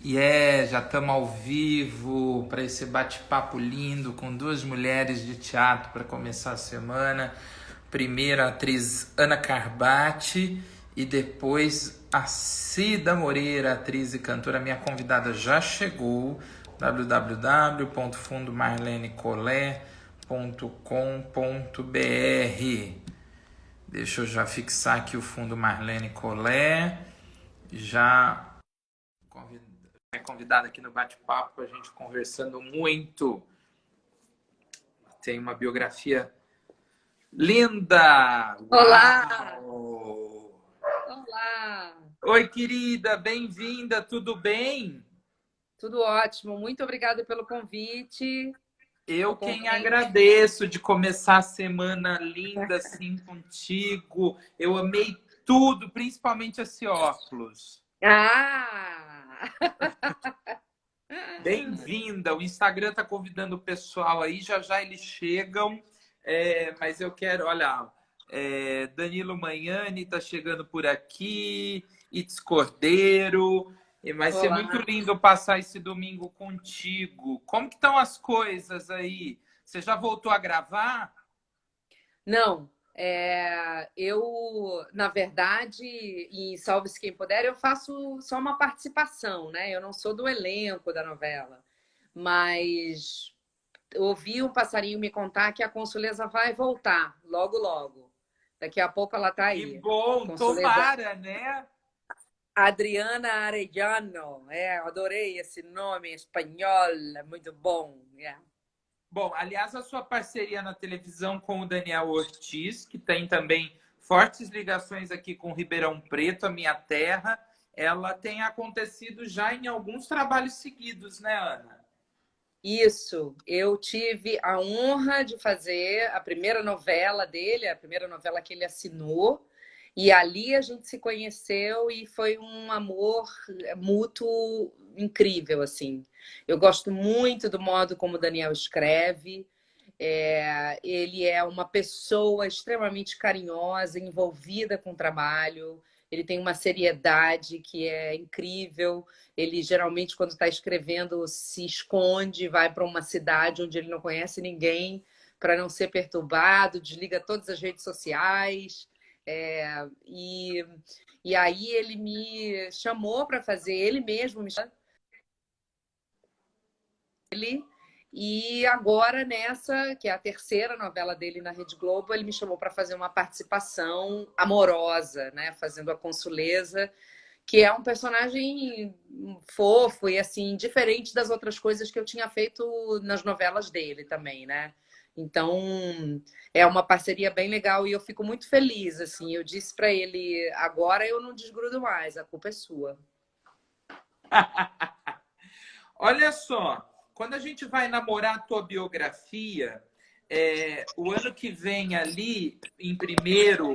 Já estamos ao vivo para esse bate-papo lindo com duas mulheres de teatro para começar a semana. Primeiro a atriz Ana Carbati e depois a Cida Moreira, atriz e cantora. Minha convidada já chegou, www.fundomarlenecolé.com.br. Deixa eu já fixar aqui o Fundo Marlene Colé. Já é convidada aqui no bate-papo, a gente conversando muito. Tem uma biografia linda! Olá! Uau! Olá! Oi, querida, bem-vinda, tudo bem? Tudo ótimo, muito obrigada pelo convite. Eu Estou quem contente. agradeço de começar a semana linda assim contigo. Eu amei tudo, principalmente esse óculos. Ah! Bem-vinda! O Instagram está convidando o pessoal aí, já já eles chegam. Mas eu quero, olha, Danilo Manhani está chegando por aqui, Itz Cordeiro. E vai ser muito Olá! lindo passar esse domingo contigo. Como que estão as coisas aí? Você já voltou a gravar? Não, na verdade, em Salve-se Quem Puder, eu faço só uma participação, né? Eu não sou do elenco da novela, mas ouvi um passarinho me contar que a Consuleza vai voltar logo, logo. Daqui a pouco ela tá Que aí. bom, Consuleza tomara, né? Adriana Arellano, eu adorei esse nome em espanhol, é muito bom. Bom, aliás, a sua parceria na televisão com o Daniel Ortiz, que tem também fortes ligações aqui com Ribeirão Preto, a minha terra, ela tem acontecido já em alguns trabalhos seguidos, né, Ana? Isso, eu tive a honra de fazer a primeira novela dele, a primeira novela que ele assinou, e ali a gente se conheceu e foi um amor mútuo incrível, assim. Eu gosto muito do modo como o Daniel escreve. Ele é uma pessoa extremamente carinhosa, envolvida com o trabalho. Ele tem uma seriedade que é incrível. Ele geralmente, quando está escrevendo, se esconde, vai para uma cidade onde ele não conhece ninguém para não ser perturbado, desliga todas as redes sociais. É, e, e aí ele me chamou para fazer, ele mesmo me chamou. E agora, nessa, que é a terceira novela dele na Rede Globo, ele me chamou para fazer uma participação amorosa, né? Fazendo a Consuleza, que é um personagem fofo e assim, diferente das outras coisas que eu tinha feito nas novelas dele também, né? Então, é uma parceria bem legal e eu fico muito feliz, assim. Eu disse para ele, agora eu não desgrudo mais, a culpa é sua. Olha só, quando a gente vai namorar a tua biografia, o ano que vem ali, em primeiro,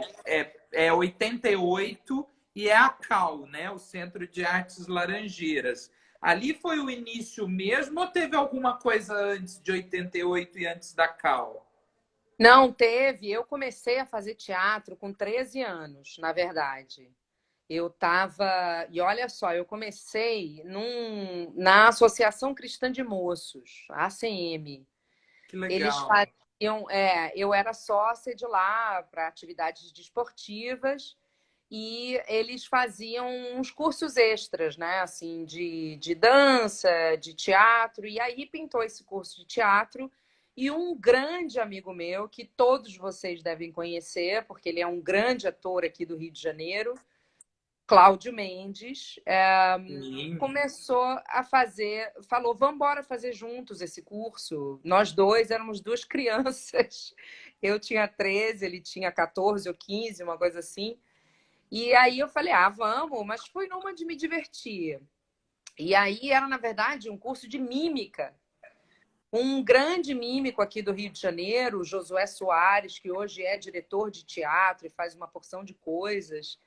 é 88 e é a CAL, né? O Centro de Artes Laranjeiras. Ali foi o início mesmo ou teve alguma coisa antes de 88 e antes da CAL? Não, teve. Eu comecei a fazer teatro com 13 anos, na verdade. Eu estava. E olha só, eu comecei na Associação Cristã de Moços, a ACM. Que Eles legal. faziam. Eu era sócia de lá para atividades desportivas e eles faziam uns cursos extras, né? Assim, de dança, de teatro. E aí pintou esse curso de teatro. E um grande amigo meu, que todos vocês devem conhecer, porque ele é um grande ator aqui do Rio de Janeiro, Cláudio Mendes, Sim. começou a fazer, falou, vamos embora fazer juntos esse curso. Nós dois éramos duas crianças. Eu tinha 13, ele tinha 14 ou 15, uma coisa assim. E aí eu falei, vamos, mas foi numa de me divertir. E aí era, na verdade, um curso de mímica. Um grande mímico aqui do Rio de Janeiro, Josué Soares, que hoje é diretor de teatro e faz uma porção de coisas.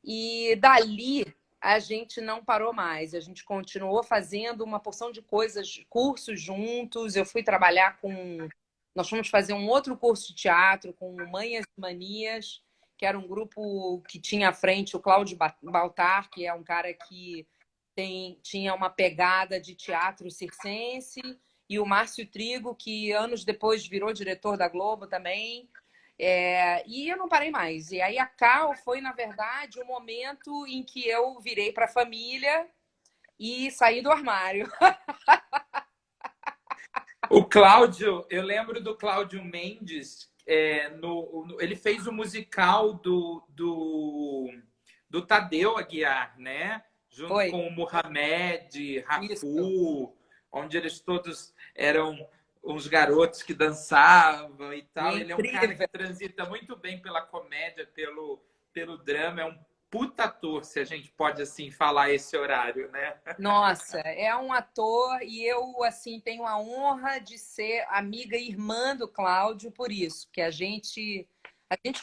E dali a gente não parou mais. A gente continuou fazendo uma porção de coisas, cursos juntos. Eu fui trabalhar com. Nós fomos fazer um outro curso de teatro com Manhas e Manias, que era um grupo que tinha à frente o Cláudio Baltar, que é um cara que tinha uma pegada de teatro circense, e o Márcio Trigo, que anos depois virou diretor da Globo também. E eu não parei mais. E aí a Cal foi, na verdade, o momento em que eu virei para a família e saí do armário. O Cláudio, eu lembro do Cláudio Mendes, ele fez o musical do Tadeu Aguiar, né? Junto Foi. com o Mohamed, Isso. Rafu, onde eles todos eram uns garotos que dançavam e E é tal. Ele é um cara que incrível. transita muito bem pela comédia, pelo drama. É um puta ator, se a gente pode assim falar esse horário, né? Nossa, é um ator e eu assim tenho a honra de ser amiga e irmã do Cláudio por isso, que a gente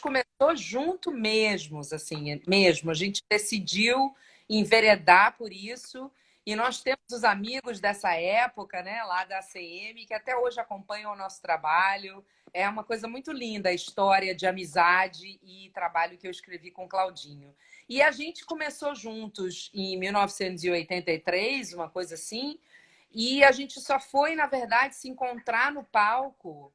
começou junto mesmos, assim, mesmo. A gente decidiu enveredar por isso e nós temos os amigos dessa época, né, lá da ACM, que até hoje acompanham o nosso trabalho. É uma coisa muito linda a história de amizade e trabalho que eu escrevi com o Claudinho. E a gente começou juntos em 1983, uma coisa assim, e a gente só foi, na verdade, se encontrar no palco,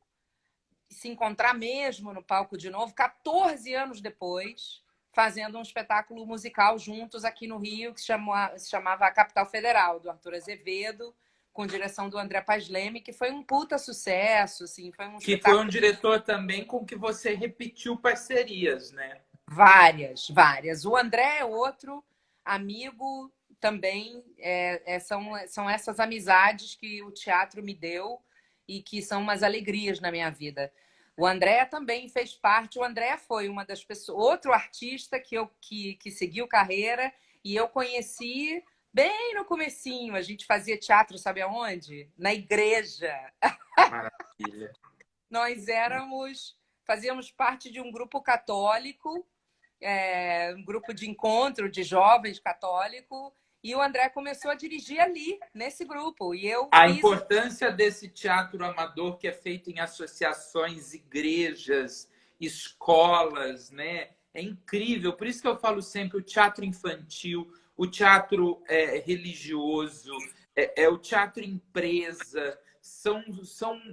se encontrar mesmo no palco de novo, 14 anos depois, fazendo um espetáculo musical juntos aqui no Rio, que se chamava A Capital Federal, do Arthur Azevedo, com direção do André Paz Leme, que foi um puta sucesso, assim, foi um Que foi espetáculo. um diretor também com que você repetiu parcerias, né? Várias, várias. O André é outro amigo também. São essas amizades que o teatro me deu e que são umas alegrias na minha vida. O André também fez parte. O André foi uma das pessoas, outro artista que seguiu carreira e eu conheci bem no comecinho. A gente fazia teatro, sabe aonde? Na igreja. Maravilha. Nós fazíamos parte de um grupo católico, um grupo de encontro de jovens católico, e o André começou a dirigir ali, nesse grupo. E eu A fiz. importância desse teatro amador que é feito em associações, igrejas, escolas, né? É incrível. Por isso que eu falo sempre o teatro infantil, o teatro religioso, o teatro empresa. São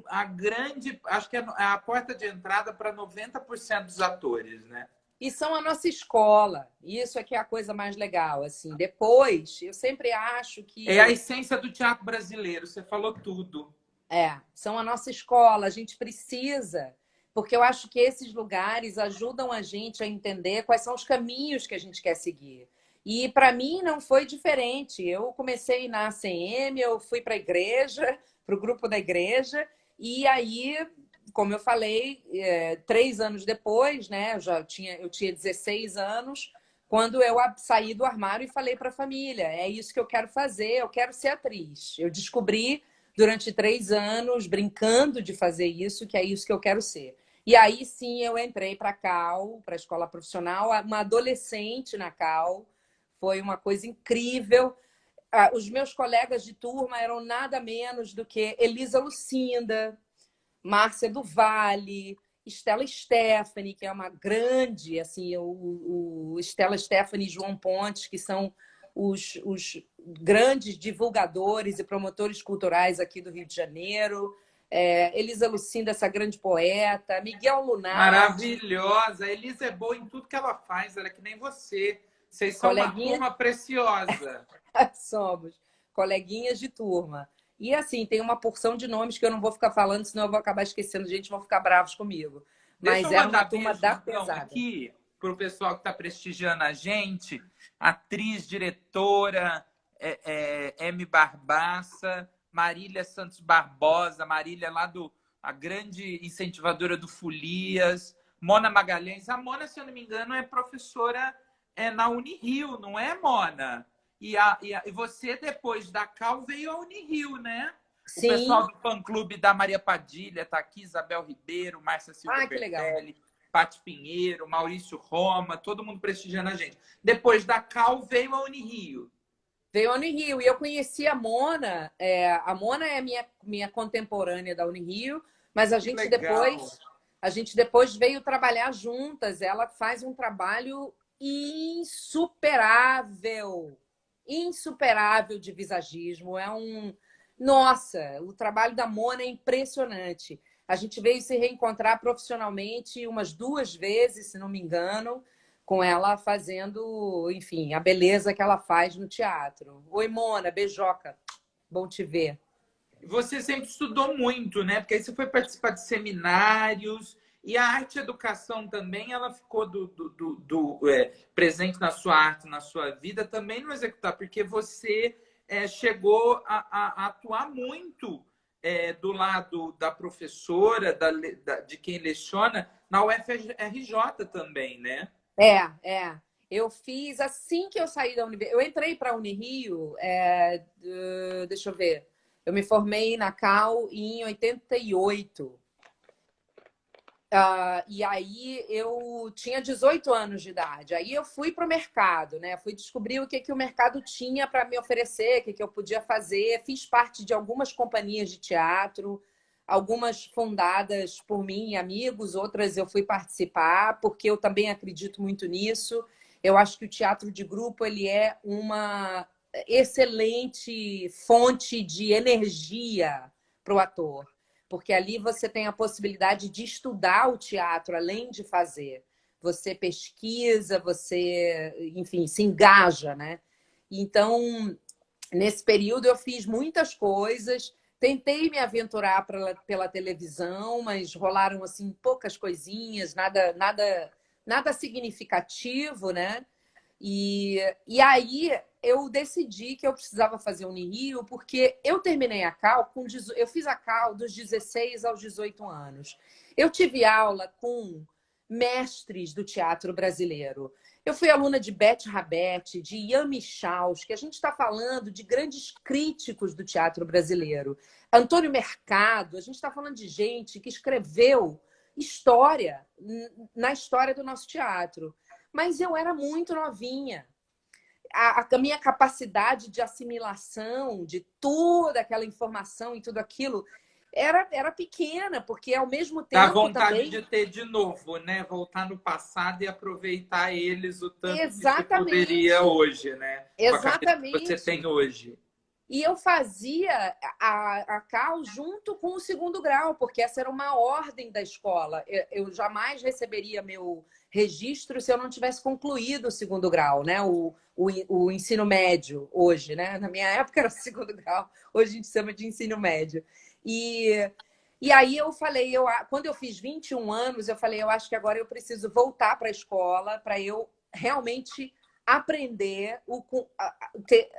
a grande. Acho que é a porta de entrada para 90% dos atores, né? E são a nossa escola. Isso é que é a coisa mais legal. Assim, depois, eu sempre acho É a que essência do teatro brasileiro. Você falou tudo. são a nossa escola. A gente precisa, porque eu acho que esses lugares ajudam a gente a entender quais são os caminhos que a gente quer seguir. E para mim não foi diferente. Eu comecei na ACM, eu fui para a igreja, para o grupo da igreja, e aí, como eu falei, 3 anos depois, né, eu tinha 16 anos, quando eu saí do armário e falei para a família: é isso que eu quero fazer, eu quero ser atriz. Eu descobri durante 3 anos, brincando de fazer isso, que é isso que eu quero ser. E aí sim eu entrei para a Cal, para a escola profissional, uma adolescente na Cal. Foi uma coisa incrível. Os meus colegas de turma eram nada menos do que Elisa Lucinda, Márcia do Vale, Estela Stephanie, que é uma grande, assim, o Estela Stephanie e João Pontes, que são os grandes divulgadores e promotores culturais aqui do Rio de Janeiro. Elisa Lucinda, essa grande poeta, Miguel Lunardi, Maravilhosa. A Elisa é boa em tudo que ela faz. Ela é que nem você. Vocês são uma coleguinha turma preciosa. somos, coleguinhas de turma. E assim, tem uma porção de nomes que eu não vou ficar falando, senão eu vou acabar esquecendo, gente, vão ficar bravos comigo. Deixa Mas eu era uma mandar turma beijo, da então, pesada. aqui para o pessoal que está prestigiando a gente. Atriz, diretora, M. Barbaça, Marília Santos Barbosa, Marília a grande incentivadora do Folias, Mona Magalhães. A Mona, se eu não me engano, é professora na Unirio, não é, Mona? E você, depois da Cal, veio à Unirio, né? O Sim. pessoal do fã-clube da Maria Padilha está aqui, Isabel Ribeiro, Márcia Silva Ah, que legal. Bertelli, Paty Pinheiro, Maurício Roma, todo mundo prestigiando a gente. Depois da Cal, veio a Unirio. Veio a Unirio. E eu conheci a Mona. A Mona é minha contemporânea da Unirio, mas a Que gente legal. depois a gente depois veio trabalhar juntas. Ela faz um trabalho insuperável insuperável de visagismo. Nossa, o trabalho da Mona é impressionante. A gente veio se reencontrar profissionalmente umas 2 vezes, se não me engano, com ela fazendo, enfim, a beleza que ela faz no teatro. Oi, Mona, beijoca. Bom te ver. Você sempre estudou muito, né? Porque aí você foi participar de seminários e a arte e a educação também, ela ficou presente na sua arte, na sua vida, também no executar, porque você chegou a atuar muito do lado da professora, de quem leciona, na UFRJ também, né? É. Eu fiz assim que eu saí da Universidade. Eu entrei para a Unirio, deixa eu ver. Eu me formei na Cal em 88. E aí eu tinha 18 anos de idade. Aí eu fui para o mercado, né? Fui descobrir o que o mercado tinha para me oferecer, o que eu podia fazer. Fiz parte de algumas companhias de teatro, algumas fundadas por mim e amigos, outras eu fui participar, porque eu também acredito muito nisso. Eu acho que o teatro de grupo ele é uma excelente fonte de energia para o ator, porque ali você tem a possibilidade de estudar o teatro além de fazer. Você pesquisa, você, enfim, se engaja, né? Então, nesse período eu fiz muitas coisas, tentei me aventurar pela televisão, mas rolaram assim poucas coisinhas, nada significativo, né? E aí eu decidi que eu precisava fazer Unirio, porque eu terminei a Cal eu fiz a Cal dos 16 aos 18 anos. Eu tive aula com mestres do teatro brasileiro. Eu fui aluna de Beth Rabete, de Ian Michaus, que a gente está falando de grandes críticos do teatro brasileiro. Antônio Mercado, a gente está falando de gente que escreveu história na história do nosso teatro. Mas eu era muito novinha. A minha capacidade de assimilação de toda aquela informação e tudo aquilo era pequena, porque ao mesmo Dá tempo vontade também. de ter de novo, né? Voltar no passado e aproveitar eles o tanto que você poderia Exatamente, hoje, né? Com a cabeça que você tem exatamente. hoje. E eu fazia a Cal junto com o segundo grau, porque essa era uma ordem da escola. Eu jamais receberia meu registro se eu não tivesse concluído o segundo grau, né? O ensino médio hoje, né? Na minha época era o segundo grau, hoje a gente chama de ensino médio. E aí eu falei, quando eu fiz 21 anos, eu falei, eu acho que agora eu preciso voltar para a escola para eu realmente aprender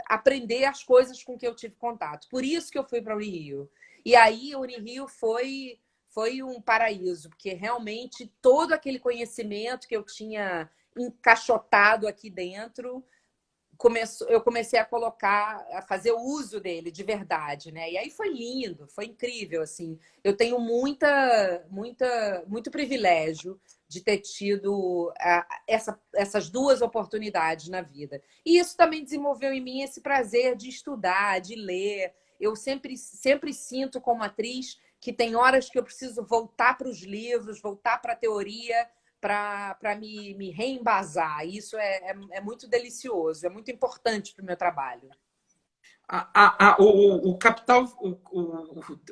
aprender as coisas com que eu tive contato. Por isso que eu fui para o Unirio. E aí o Unirio foi um paraíso, porque realmente todo aquele conhecimento que eu tinha encaixotado aqui dentro, eu comecei a fazer uso dele de verdade, né? E aí foi lindo, foi incrível, assim. Eu tenho muito privilégio de ter tido essas duas oportunidades na vida. E isso também desenvolveu em mim esse prazer de estudar, de ler. Eu sempre sinto como atriz que tem horas que eu preciso voltar para os livros, voltar para a teoria, para me reembasar. Isso é muito delicioso, é muito importante para o meu trabalho. O Capital,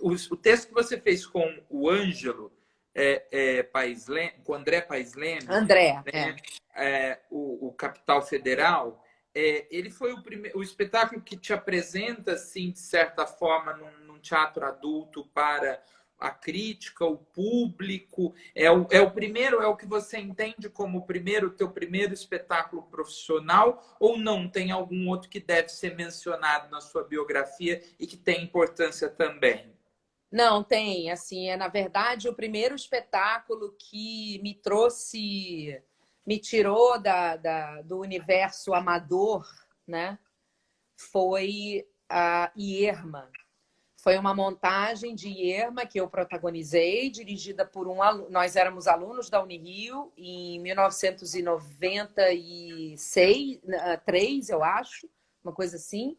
o texto que você fez com o Ângelo Paes Leme, com o André Paes Leme, André, né? O Capital Federal, ele foi o espetáculo que te apresenta, assim, de certa forma, num teatro adulto para a crítica, o público. É o primeiro, é o que você entende como o teu primeiro espetáculo profissional, ou não? Tem algum outro que deve ser mencionado na sua biografia e que tem importância também? Não, tem, assim, na verdade o primeiro espetáculo que me tirou do universo amador, né, foi a Irma. Foi uma montagem de Irma que eu protagonizei, dirigida por um aluno. Nós éramos alunos da Unirio em 1996, 3, eu acho, uma coisa assim.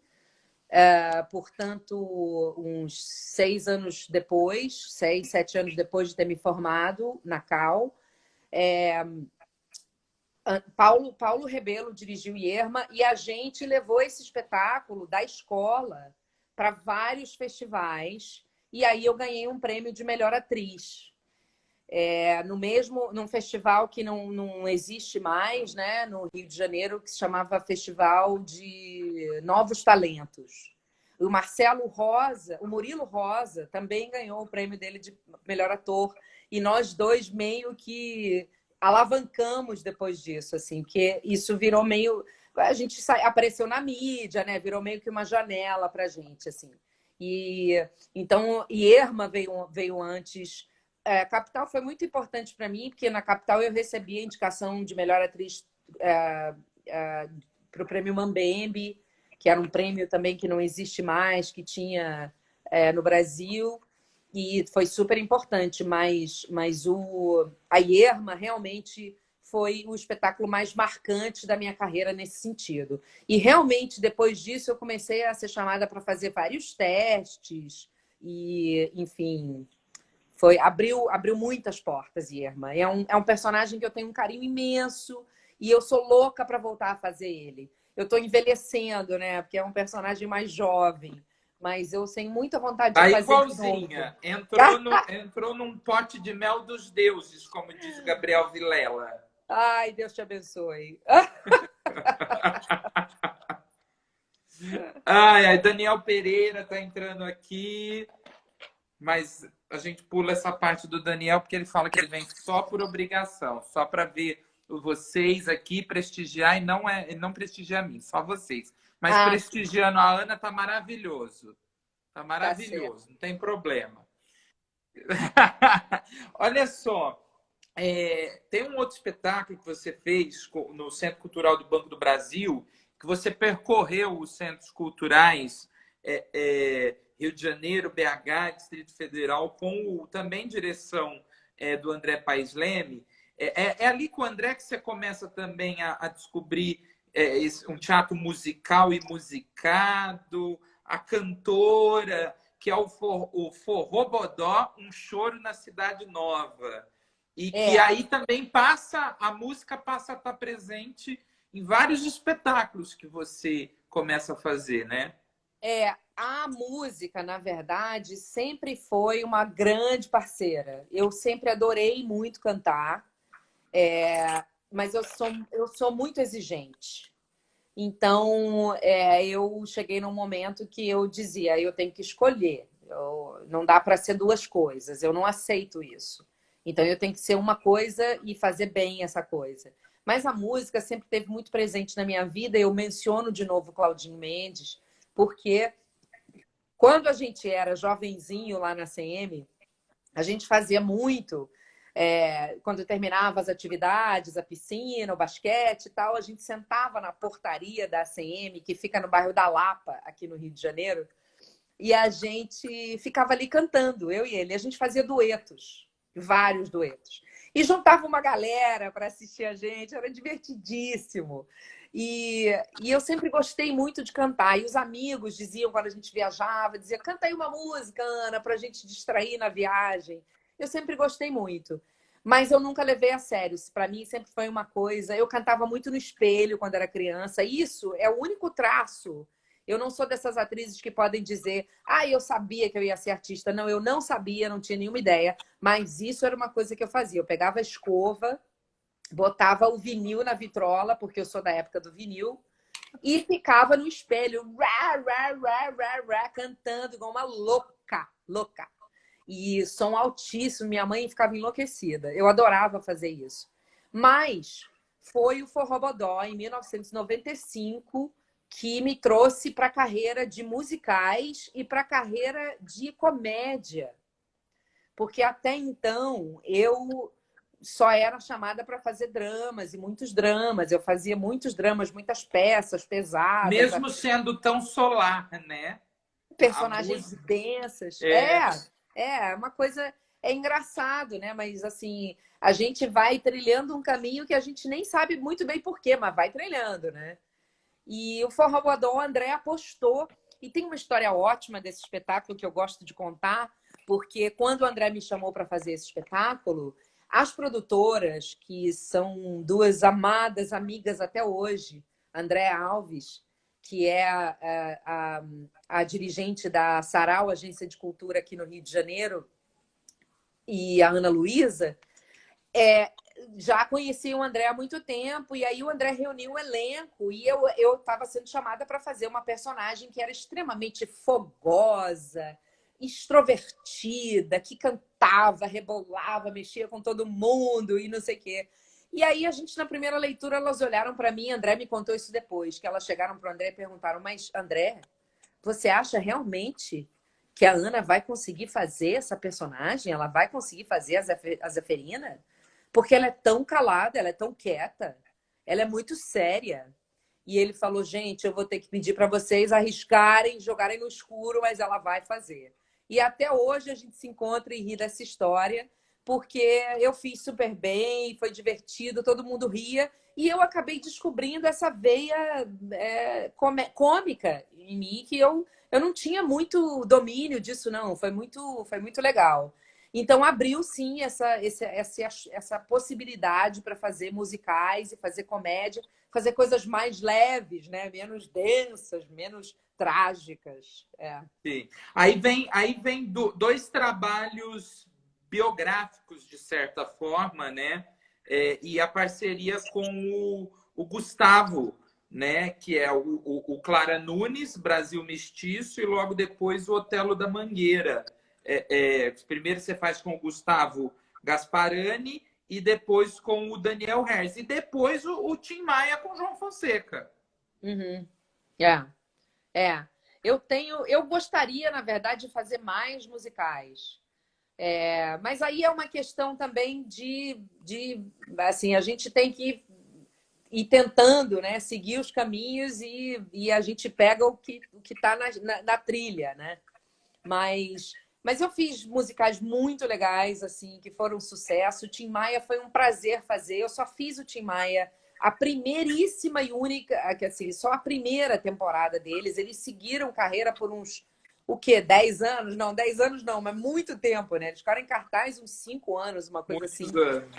Portanto, uns 6 anos depois, 6, 7 anos depois de ter me formado na Cal. Paulo Rebelo dirigiu Irma e a gente levou esse espetáculo da escola para vários festivais. E aí eu ganhei um prêmio de melhor atriz. Num festival que não existe mais, né, no Rio de Janeiro, que se chamava Festival de Novos Talentos. O Marcelo Rosa, o Murilo Rosa, também ganhou o prêmio dele de melhor ator. E nós dois meio que alavancamos depois disso, assim, porque isso virou meio... A gente apareceu na mídia, né? Virou meio que uma janela pra gente, assim. Então, Irma veio antes. Capital foi muito importante para mim, porque na Capital eu recebi a indicação de melhor atriz para o prêmio Mambembe, que era um prêmio também que não existe mais, que tinha no Brasil, e foi super importante, mas a Irma realmente foi o espetáculo mais marcante da minha carreira nesse sentido. E realmente, depois disso, eu comecei a ser chamada para fazer vários testes, e, enfim, abriu muitas portas, Irma. É um personagem que eu tenho um carinho imenso e eu sou louca para voltar a fazer ele. Eu estou envelhecendo, né? Porque é um personagem mais jovem, mas eu tenho muita vontade Tá de fazer de igualzinha. novo. Entrou num pote de mel dos deuses, como diz Gabriel Vilela. Ai, Deus te abençoe. Ai, Daniel Pereira tá entrando aqui, mas a gente pula essa parte do Daniel porque ele fala que ele vem só por obrigação, só para ver vocês aqui prestigiar e não prestigiar a mim, só vocês. Mas prestigiando a Ana tá maravilhoso. Tá maravilhoso, não tem problema. Olha só, tem um outro espetáculo que você fez no Centro Cultural do Banco do Brasil, que você percorreu os centros culturais Rio de Janeiro, BH, Distrito Federal, com também direção do André Paes Leme. É ali com o André que você começa também a descobrir um teatro musical e musicado, a cantora, que é o Forró Bodó, Um Choro na Cidade Nova. E que aí também a música passa a estar presente em vários espetáculos que você começa a fazer, né? A música, na verdade, sempre foi uma grande parceira. Eu sempre adorei muito cantar, mas eu sou muito exigente. Então, eu cheguei num momento que eu dizia, eu tenho que escolher. Não dá para ser duas coisas, eu não aceito isso. Então, eu tenho que ser uma coisa e fazer bem essa coisa. Mas a música sempre esteve muito presente na minha vida. Eu menciono de novo Claudinho Mendes, porque quando a gente era jovenzinho lá na CM, a gente fazia muito. Quando terminava as atividades, a piscina, o basquete e tal, a gente sentava na portaria da ACM, que fica no bairro da Lapa, aqui no Rio de Janeiro, e a gente ficava ali cantando, eu e ele. A gente fazia duetos, vários duetos. E juntava uma galera para assistir a gente, era divertidíssimo. E eu sempre gostei muito de cantar. E os amigos diziam, quando a gente viajava, diziam, canta aí uma música, Ana, para a gente distrair na viagem. Eu sempre gostei muito. Mas eu nunca levei a sério. Para mim sempre foi uma coisa... Eu cantava muito no espelho quando era criança. Isso é o único traço. Eu não sou dessas atrizes que podem dizer eu sabia que eu ia ser artista. Não, eu não sabia, não tinha nenhuma ideia. Mas isso era uma coisa que eu fazia. Eu pegava a escova, botava o vinil na vitrola, porque eu sou da época do vinil, e ficava no espelho, cantando igual uma louca, louca. E som altíssimo, minha mãe ficava enlouquecida. Eu adorava fazer isso. Mas foi o Forró Bodó, em 1995, que me trouxe para a carreira de musicais e para a carreira de comédia. Porque até então eu só era chamada para fazer dramas, e muitos dramas. Eu fazia muitos dramas, muitas peças pesadas. Mesmo sendo tão solar, né? Personagens densas. Uma coisa... É engraçado, né? Mas, assim, a gente vai trilhando um caminho que a gente nem sabe muito bem por quê, mas vai trilhando, né? E o Forró Bodó, o André apostou. E tem uma história ótima desse espetáculo que eu gosto de contar, porque quando o André me chamou para fazer esse espetáculo, As produtoras, que são duas amadas amigas até hoje, Andréa Alves, que é a dirigente da Sarau, Agência de Cultura aqui no Rio de Janeiro, e a Ana Luísa, já conheci o André há muito tempo, e aí o André reuniu o elenco, e eu estava sendo chamada para fazer uma personagem que era extremamente fogosa, extrovertida, que cantava, rebolava, mexia com todo mundo e não sei o quê. E aí a gente, na primeira leitura, elas olharam para mim, André me contou isso depois, que elas chegaram para o André e perguntaram, mas André, você acha realmente que a Ana vai conseguir fazer essa personagem? Ela vai conseguir fazer a Zeferina? Porque ela é tão calada, ela é tão quieta, ela é muito séria. E ele falou, gente, eu vou ter que pedir para vocês arriscarem, jogarem no escuro, mas ela vai fazer. E até hoje a gente se encontra e ri dessa história, porque eu fiz super bem, foi divertido, todo mundo ria, e eu acabei descobrindo essa veia cômica em mim, que eu não tinha muito domínio disso, não. Foi muito legal. Então, abriu, sim, essa possibilidade para fazer musicais e fazer comédia, fazer coisas mais leves, né? Menos densas, menos trágicas. Sim. Aí vem dois trabalhos biográficos, de certa forma, né? E a parceria com o Gustavo, né? Que é o Clara Nunes, Brasil Mestiço, e logo depois o Otelo da Mangueira. Primeiro você faz com o Gustavo Gasparani e depois com o Daniel Herz. E depois o Tim Maia com o João Fonseca. Uhum. Eu gostaria, na verdade, de fazer mais musicais. Mas aí é uma questão também assim, a gente tem que ir tentando, né, seguir os caminhos e a gente pega o que está na trilha, né? Mas eu fiz musicais muito legais, assim, que foram um sucesso. O Tim Maia foi um prazer fazer. Eu só fiz o Tim Maia a primeiríssima e única, assim, só a primeira temporada deles. Eles seguiram carreira por uns, o quê? 10 anos? Não, 10 anos não, mas muito tempo, né? Eles ficaram em cartaz uns 5 anos, uma coisa assim. Muitos anos.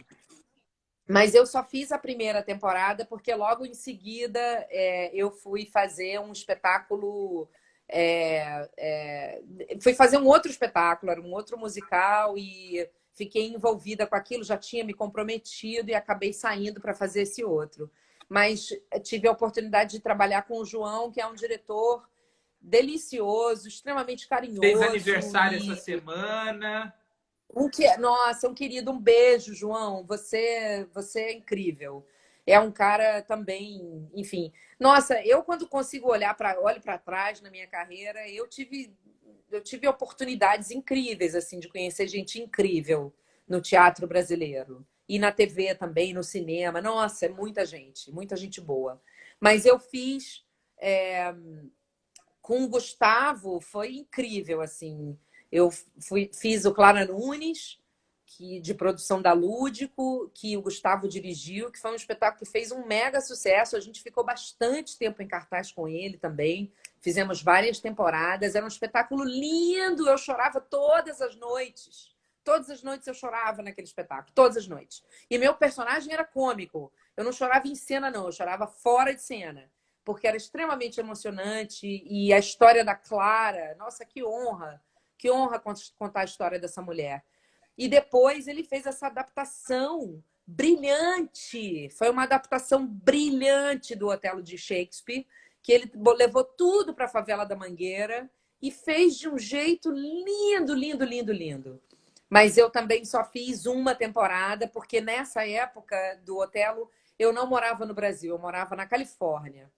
Mas eu só fiz a primeira temporada porque logo em seguida eu fui fazer um espetáculo. Fui fazer um outro espetáculo, era um outro musical e fiquei envolvida com aquilo, já tinha me comprometido e acabei saindo para fazer esse outro. Mas tive a oportunidade de trabalhar com o João, que é um diretor delicioso, extremamente carinhoso. Fez aniversário essa semana. Nossa, um querido, um beijo, João. Você é incrível. É um cara também, enfim. Nossa, eu quando consigo olho para trás na minha carreira, eu tive oportunidades incríveis assim de conhecer gente incrível no teatro brasileiro e na TV também, no cinema. Nossa, é muita gente boa. Mas eu fiz com o Gustavo, foi incrível assim. Eu fiz o Clara Nunes, de produção da Lúdico, que o Gustavo dirigiu, que foi um espetáculo que fez um mega sucesso. A gente ficou bastante tempo em cartaz com ele também. Fizemos várias temporadas. Era um espetáculo lindo. Eu chorava todas as noites. Todas as noites eu chorava naquele espetáculo. Todas as noites. E meu personagem era cômico. Eu não chorava em cena, não. Eu chorava fora de cena. Porque era extremamente emocionante. E a história da Clara... Nossa, que honra! Que honra contar a história dessa mulher. E depois ele fez essa adaptação brilhante. Foi uma adaptação brilhante do Otelo de Shakespeare, que ele levou tudo para a favela da Mangueira e fez de um jeito lindo, lindo, lindo, lindo. Mas eu também só fiz uma temporada, porque nessa época do Otelo eu não morava no Brasil, eu morava na Califórnia.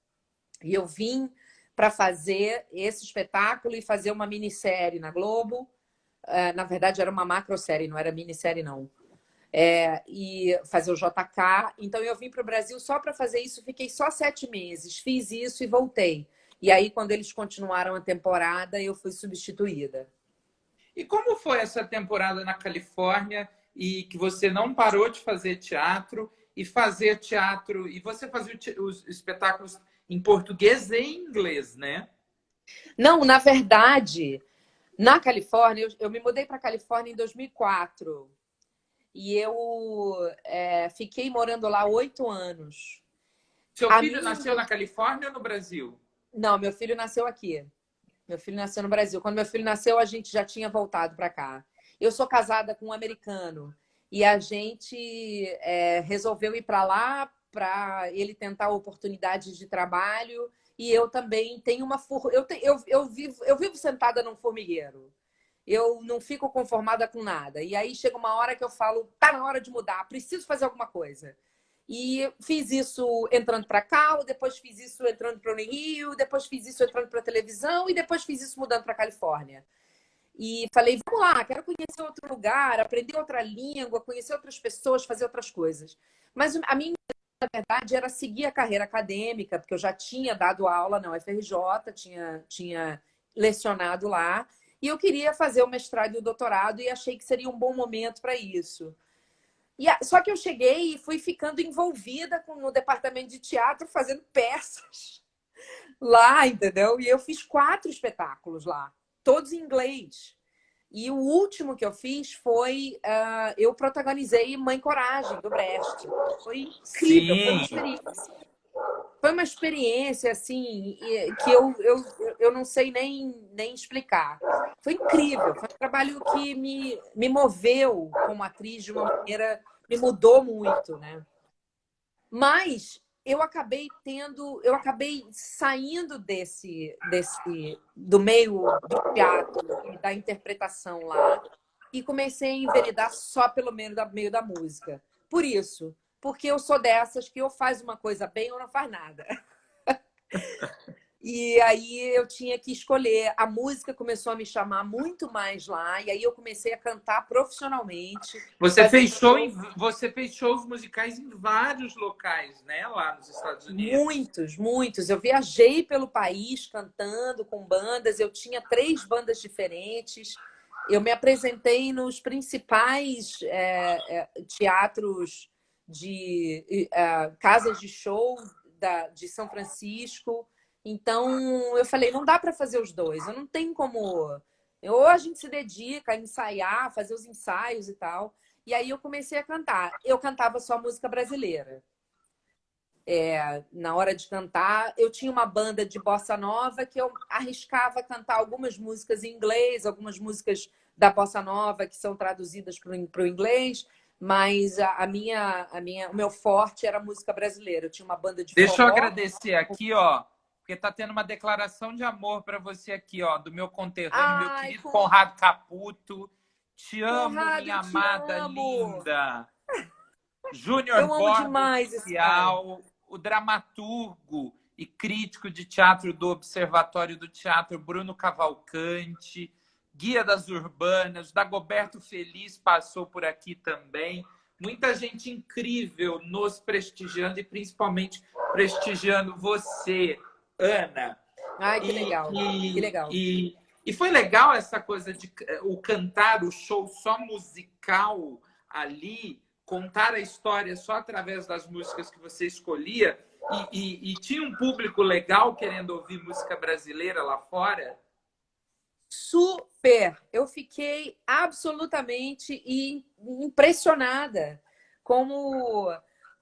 E eu vim para fazer esse espetáculo e fazer uma minissérie na Globo. Na verdade, era uma macrosérie, não era minissérie, não. E fazer o JK. Então, eu vim para o Brasil só para fazer isso. Fiquei só 7 meses. Fiz isso e voltei. E aí, quando eles continuaram a temporada, eu fui substituída. E como foi essa temporada na Califórnia e que você não parou de fazer teatro e fazer teatro... E você fazia os espetáculos em português e em inglês, né? Não, na verdade, na Califórnia, eu me mudei para a Califórnia em 2004. E eu fiquei morando lá 8 anos. Seu A filho minha... nasceu na Califórnia ou no Brasil? Não, meu filho nasceu aqui. Meu filho nasceu no Brasil. Quando meu filho nasceu, a gente já tinha voltado para cá. Eu sou casada com um americano e a gente resolveu ir para lá para ele tentar oportunidades de trabalho e eu também tenho uma eu vivo sentada num formigueiro. Eu não fico conformada com nada. E aí chega uma hora que eu falo, tá na hora de mudar, preciso fazer alguma coisa. E fiz isso entrando para cá, depois fiz isso entrando para o Rio, depois fiz isso entrando para televisão e depois fiz isso mudando para Califórnia. E falei, vamos lá, quero conhecer outro lugar, aprender outra língua, conhecer outras pessoas, fazer outras coisas. Mas a minha, na verdade, era seguir a carreira acadêmica, porque eu já tinha dado aula na UFRJ, tinha lecionado lá, e eu queria fazer o mestrado e o doutorado e achei que seria um bom momento para isso. Só que eu cheguei e fui ficando envolvida no departamento de teatro, fazendo peças lá, entendeu? E eu fiz 4 espetáculos lá, todos em inglês. E o último que eu fiz foi... eu protagonizei Mãe Coragem, do Brecht. Foi incrível, Sim. foi uma experiência assim, que eu não sei nem explicar. Foi incrível, foi um trabalho que me moveu como atriz de uma maneira, me mudou muito, né? Mas eu acabei saindo do meio do teatro e da interpretação lá e comecei a enveredar só pelo meio da música. Por isso, porque eu sou dessas que ou faz uma coisa bem ou não faz nada. E aí eu tinha que escolher. A música começou a me chamar muito mais lá, e aí eu comecei a cantar profissionalmente. Você fez shows musicais em vários locais, né? Lá nos Estados Unidos. Muitos, muitos. Eu viajei pelo país cantando com bandas. Eu tinha 3 bandas diferentes. Eu me apresentei nos principais teatros de casas de show de São Francisco. Então, eu falei, não dá para fazer os dois. Eu não tenho como... Ou a gente se dedica a ensaiar, fazer os ensaios e tal. E aí eu comecei a cantar. Eu cantava só música brasileira. Na hora de cantar, eu tinha uma banda de bossa nova que eu arriscava cantar algumas músicas em inglês, algumas músicas da bossa nova que são traduzidas para o inglês, mas o meu forte era a música brasileira. Eu tinha uma banda de Deixa eu forró. agradecer aqui, ó, porque tá tendo uma declaração de amor para você aqui, ó, do meu conterrâneo, meu querido Conrado Caputo. Te amo, Conrado, minha eu te amada amo. linda. Júnior Eu amo Borba demais esse cara. Oficial, o dramaturgo e crítico de teatro do Observatório do Teatro, Bruno Cavalcante, guia das urbanas, Dagoberto Feliz passou por aqui também. Muita gente incrível nos prestigiando e principalmente prestigiando você, Ana. Ai, que legal. Que legal. E foi legal essa coisa de o cantar, o show só musical ali, contar a história só através das músicas que você escolhia e tinha um público legal querendo ouvir música brasileira lá fora? Super! Eu fiquei absolutamente impressionada como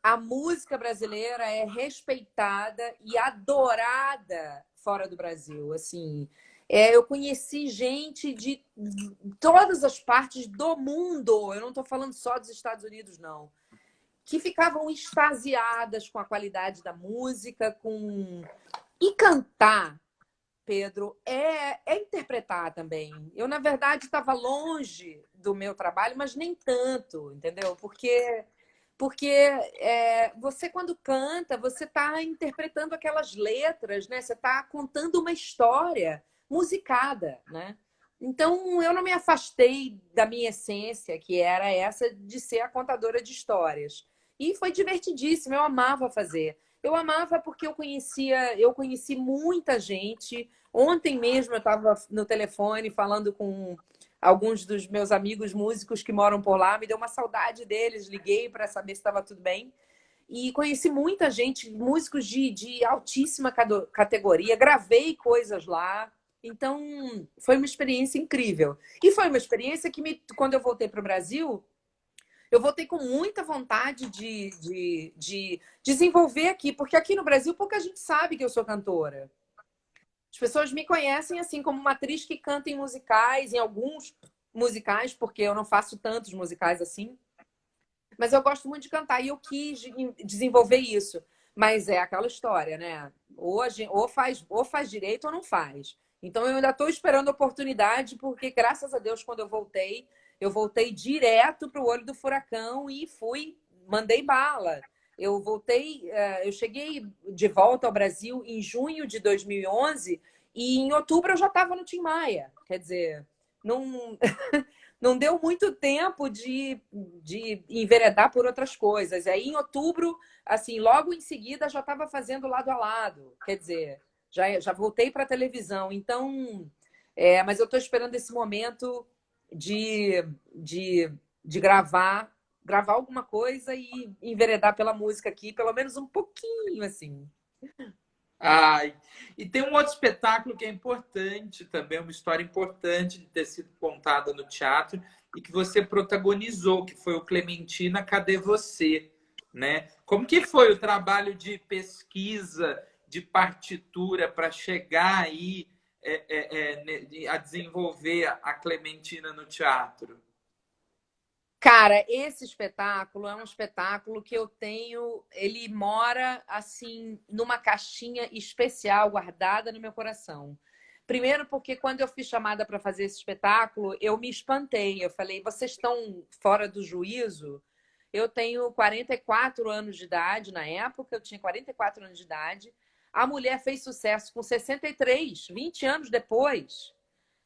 a música brasileira é respeitada e adorada fora do Brasil. Assim, eu conheci gente de todas as partes do mundo. Eu não estou falando só dos Estados Unidos, não. Que ficavam extasiadas com a qualidade da música, e cantar. Pedro, interpretar também. Eu, na verdade, estava longe do meu trabalho, mas nem tanto, entendeu? Porque você, quando canta, você está interpretando aquelas letras, né? Você está contando uma história musicada, né? Então, eu não me afastei da minha essência, que era essa de ser a contadora de histórias. E foi divertidíssimo, eu amava fazer. Eu amava porque eu conheci muita gente. Ontem mesmo eu estava no telefone falando com alguns dos meus amigos músicos que moram por lá. Me deu uma saudade deles, liguei para saber se estava tudo bem. E conheci muita gente, músicos de altíssima categoria. Gravei coisas lá. Então, foi uma experiência incrível. E foi uma experiência que, quando eu voltei para o Brasil, eu voltei com muita vontade de desenvolver aqui, porque aqui no Brasil pouca gente sabe que eu sou cantora. As pessoas me conhecem assim como uma atriz que canta em musicais, em alguns musicais, porque eu não faço tantos musicais assim. Mas eu gosto muito de cantar e eu quis desenvolver isso. Mas é aquela história, né? Ou faz direito ou não faz. Então eu ainda estou esperando a oportunidade, porque graças a Deus, quando eu voltei direto para o olho do furacão e mandei bala. Eu cheguei de volta ao Brasil em junho de 2011 e em outubro eu já estava no Tim Maia. Quer dizer, não, não deu muito tempo de enveredar por outras coisas. Aí em outubro, assim, logo em seguida já estava fazendo lado a lado. Quer dizer, já voltei para a televisão. Então, mas eu estou esperando esse momento de, de gravar alguma coisa e enveredar pela música aqui, pelo menos um pouquinho, assim. Ai, e tem um outro espetáculo que é importante também, uma história importante de ter sido contada no teatro e que você protagonizou, que foi o Clementina, Cadê Você? Né? Como que foi o trabalho de pesquisa, de partitura para chegar aí a desenvolver a Clementina no teatro? Cara, esse espetáculo é um espetáculo que eu tenho. Ele mora, assim, numa caixinha especial guardada no meu coração. Primeiro, porque quando eu fui chamada para fazer esse espetáculo, eu me espantei. Eu falei, vocês estão fora do juízo? Eu tenho 44 anos de idade na época, eu tinha 44 anos de idade. A mulher fez sucesso com 63, 20 anos depois.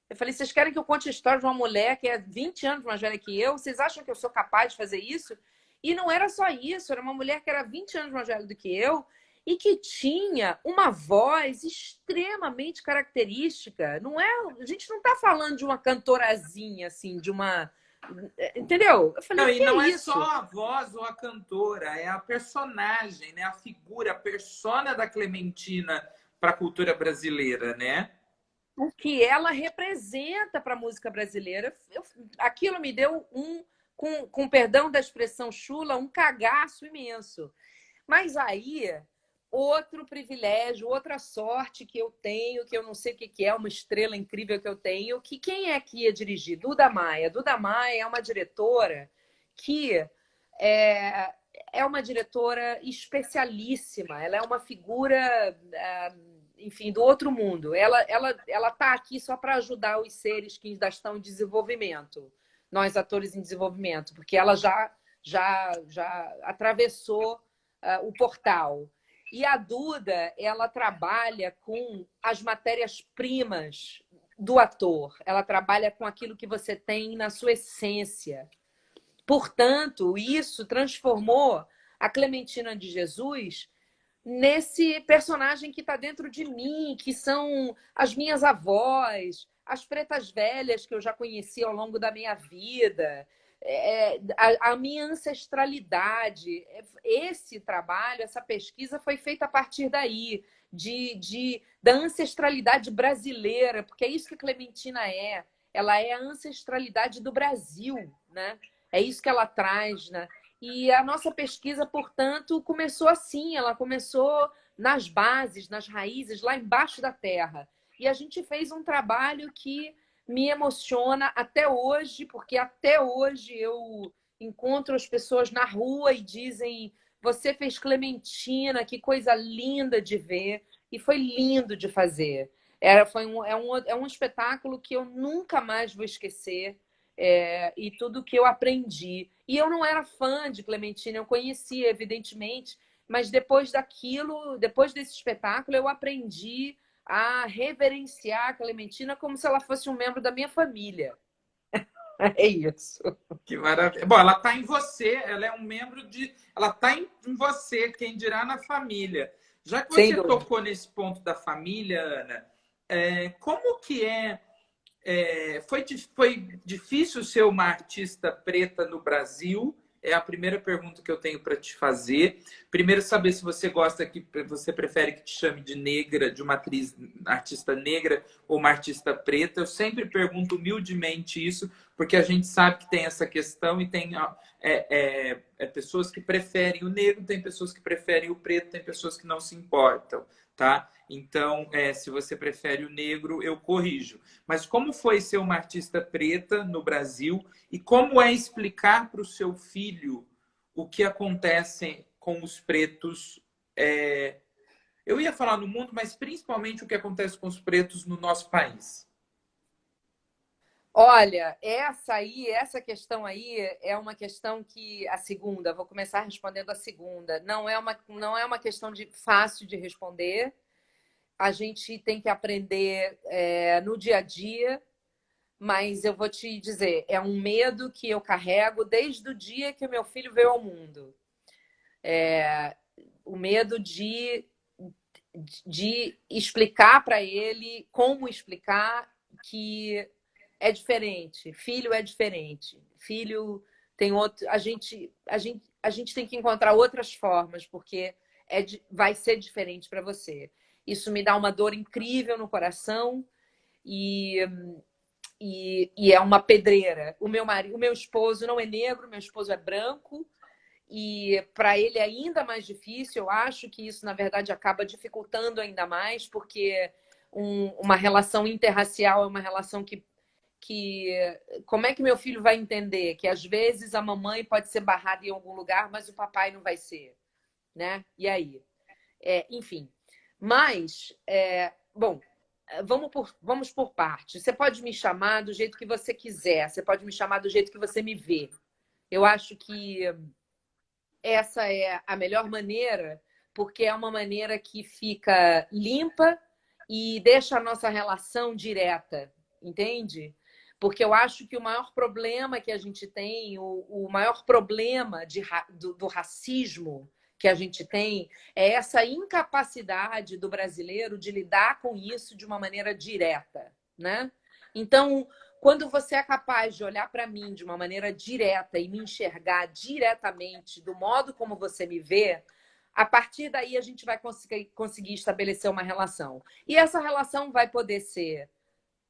Eu falei, vocês querem que eu conte a história de uma mulher que é 20 anos mais velha que eu? Vocês acham que eu sou capaz de fazer isso? E não era só isso, era uma mulher que era 20 anos mais velha do que eu e que tinha uma voz extremamente característica. Não é, a gente não está falando de uma cantorazinha, assim, de uma... Entendeu? Eu falei, Não, e que é não é isso? só a voz ou a cantora, é a personagem, né? A figura, a persona da Clementina para a cultura brasileira, né? O que ela representa para a música brasileira. Aquilo me deu com perdão da expressão chula, um cagaço imenso. Mas aí, outro privilégio, outra sorte que eu tenho, que eu não sei o que é, uma estrela incrível que eu tenho, que quem é que ia dirigir? Duda Maia. Duda Maia é uma diretora que é, é uma diretora especialíssima. Ela é uma figura, enfim, do outro mundo. Ela tá aqui só para ajudar os seres que ainda estão em desenvolvimento, nós atores em desenvolvimento, porque ela já atravessou o portal. E a Duda, ela trabalha com as matérias-primas do ator. Ela trabalha com aquilo que você tem na sua essência. Portanto, isso transformou a Clementina de Jesus nesse personagem que está dentro de mim, que são as minhas avós, as pretas velhas que eu já conheci ao longo da minha vida, a minha ancestralidade. Esse trabalho, essa pesquisa foi feita a partir daí, da ancestralidade brasileira, porque é isso que a Clementina é. Ela é a ancestralidade do Brasil, né? É isso que ela traz, né? E a nossa pesquisa, portanto, começou assim, ela começou nas bases, nas raízes, lá embaixo da terra. E a gente fez um trabalho que me emociona até hoje, porque até hoje eu encontro as pessoas na rua e dizem: você fez Clementina, que coisa linda de ver. E foi lindo de fazer. É um espetáculo que eu nunca mais vou esquecer. E tudo que eu aprendi. E eu não era fã de Clementina, eu conhecia, evidentemente, mas depois daquilo, depois desse espetáculo, eu aprendi a reverenciar a Clementina como se ela fosse um membro da minha família. É isso. Que maravilha. Bom, ela está em você, ela é um membro de. Ela está em você, quem dirá na família. Já que Sem você dúvida. tocou nesse ponto da família, Ana, como que foi difícil ser uma artista preta no Brasil é a primeira pergunta que eu tenho para te fazer. Primeiro, saber se você gosta você prefere que te chame de negra, de uma atriz, artista negra ou uma artista preta. Eu sempre pergunto humildemente isso, porque a gente sabe que tem essa questão e tem pessoas que preferem o negro, tem pessoas que preferem o preto, tem pessoas que não se importam, tá? Então, se você prefere o negro, eu corrijo. Mas como foi ser uma artista preta no Brasil e como é explicar para o seu filho o que acontece com os pretos? Eu ia falar no mundo, mas principalmente o que acontece com os pretos no nosso país. Olha, essa questão aí é uma questão que a segunda, vou começar respondendo a segunda, não é uma questão fácil de responder. A gente tem que aprender no dia a dia, mas eu vou te dizer, é um medo que eu carrego desde o dia que o meu filho veio ao mundo. O medo de explicar para ele, como explicar que é diferente, filho é diferente, filho tem outro. A gente tem que encontrar outras formas, porque vai ser diferente para você. Isso me dá uma dor incrível no coração e é uma pedreira. O meu esposo não é negro, meu esposo é branco, e para ele é ainda mais difícil. Eu acho que isso, na verdade, acaba dificultando ainda mais, porque uma relação interracial é uma relação que como é que meu filho vai entender que às vezes a mamãe pode ser barrada em algum lugar, mas o papai não vai ser, né? E aí? Enfim. Mas, bom, vamos por partes. Você pode me chamar do jeito que você quiser, você pode me chamar do jeito que você me vê. Eu acho que essa é a melhor maneira, porque é uma maneira que fica limpa e deixa a nossa relação direta, entende? Porque eu acho que o maior problema que a gente tem, o maior problema do racismo que a gente tem, é essa incapacidade do brasileiro de lidar com isso de uma maneira direta, né? Então, quando você é capaz de olhar para mim de uma maneira direta e me enxergar diretamente do modo como você me vê, a partir daí a gente vai conseguir estabelecer uma relação. E essa relação vai poder ser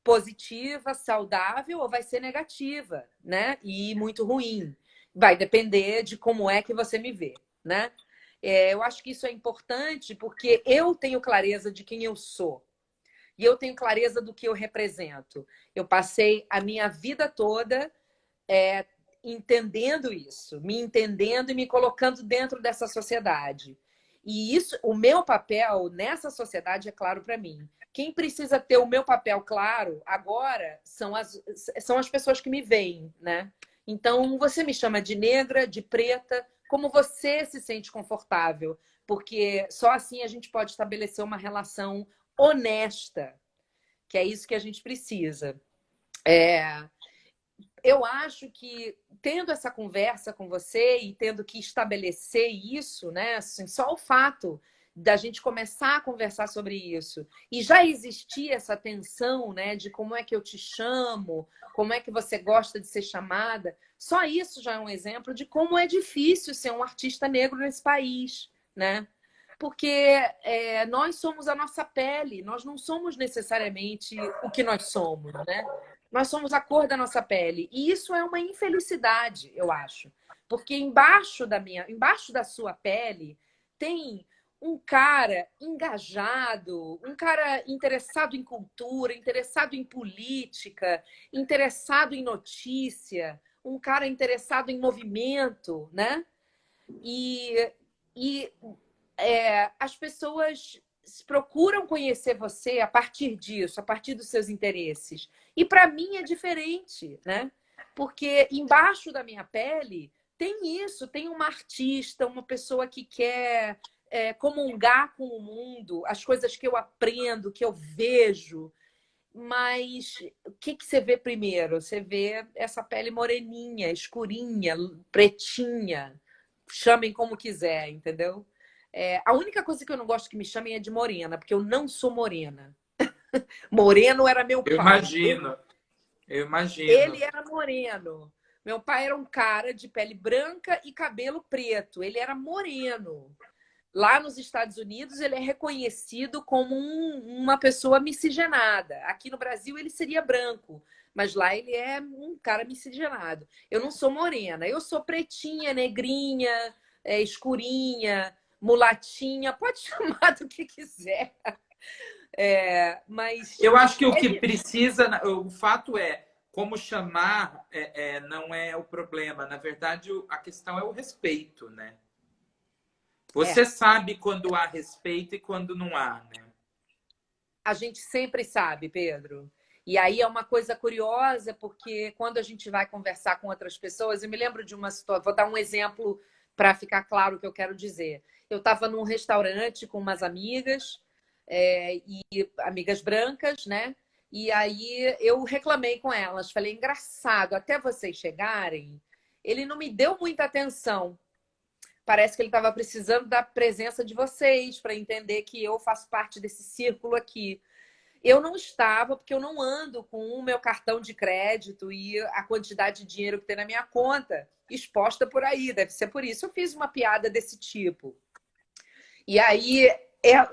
positiva, saudável, ou vai ser negativa, né? E muito ruim. Vai depender de como é que você me vê, né? Eu acho que isso é importante porque eu tenho clareza de quem eu sou. E eu tenho clareza do que eu represento. Eu passei a minha vida toda entendendo isso, me entendendo e me colocando dentro dessa sociedade. E isso, o meu papel nessa sociedade é claro para mim. Quem precisa ter o meu papel claro agora são as pessoas que me veem, né? Então, você me chama de negra, de preta, como você se sente confortável, porque só assim a gente pode estabelecer uma relação honesta, que é isso que a gente precisa. Eu acho que tendo essa conversa com você e tendo que estabelecer isso, né? Assim, só o fato da gente começar a conversar sobre isso e já existir essa tensão, né? De como é que eu te chamo, como é que você gosta de ser chamada, só isso já é um exemplo de como é difícil ser um artista negro nesse país, né? Porque nós somos a nossa pele, nós não somos necessariamente o que nós somos, né? Nós somos a cor da nossa pele. E isso é uma infelicidade, eu acho. Porque embaixo da sua pele tem um cara engajado, um cara interessado em cultura, interessado em política, interessado em notícia, um cara interessado em movimento, né? E as pessoas procuram conhecer você a partir disso, a partir dos seus interesses. E para mim é diferente, né? Porque embaixo da minha pele tem isso, tem uma artista, uma pessoa que quer comungar com o mundo, as coisas que eu aprendo, que eu vejo. Mas o que você vê primeiro? Você vê essa pele moreninha, escurinha, pretinha, chamem como quiser, entendeu? A única coisa que eu não gosto que me chamem é de morena, porque eu não sou morena. Moreno era meu Eu pai. imagino, eu imagino. Ele era moreno. Meu pai era um cara de pele branca e cabelo preto. Ele era moreno. Lá nos Estados Unidos, ele é reconhecido como uma pessoa miscigenada. Aqui no Brasil, ele seria branco, mas lá ele é um cara miscigenado. Eu não sou morena, eu sou pretinha, negrinha, escurinha, mulatinha, pode chamar do que quiser. Mas Eu acho que o que precisa, o fato é, como chamar não é o problema. Na verdade, a questão é o respeito, né? Você sabe quando há respeito e quando não há, né? A gente sempre sabe, Pedro. E aí é uma coisa curiosa, porque quando a gente vai conversar com outras pessoas, eu me lembro de uma situação, vou dar um exemplo para ficar claro o que eu quero dizer. Eu estava num restaurante com umas amigas, e amigas brancas, né? E aí eu reclamei com elas, falei, engraçado, até vocês chegarem, ele não me deu muita atenção. Parece que ele estava precisando da presença de vocês para entender que eu faço parte desse círculo aqui. Eu não estava, porque eu não ando com o meu cartão de crédito e a quantidade de dinheiro que tem na minha conta exposta por aí. Deve ser por isso. Eu fiz uma piada desse tipo. E aí,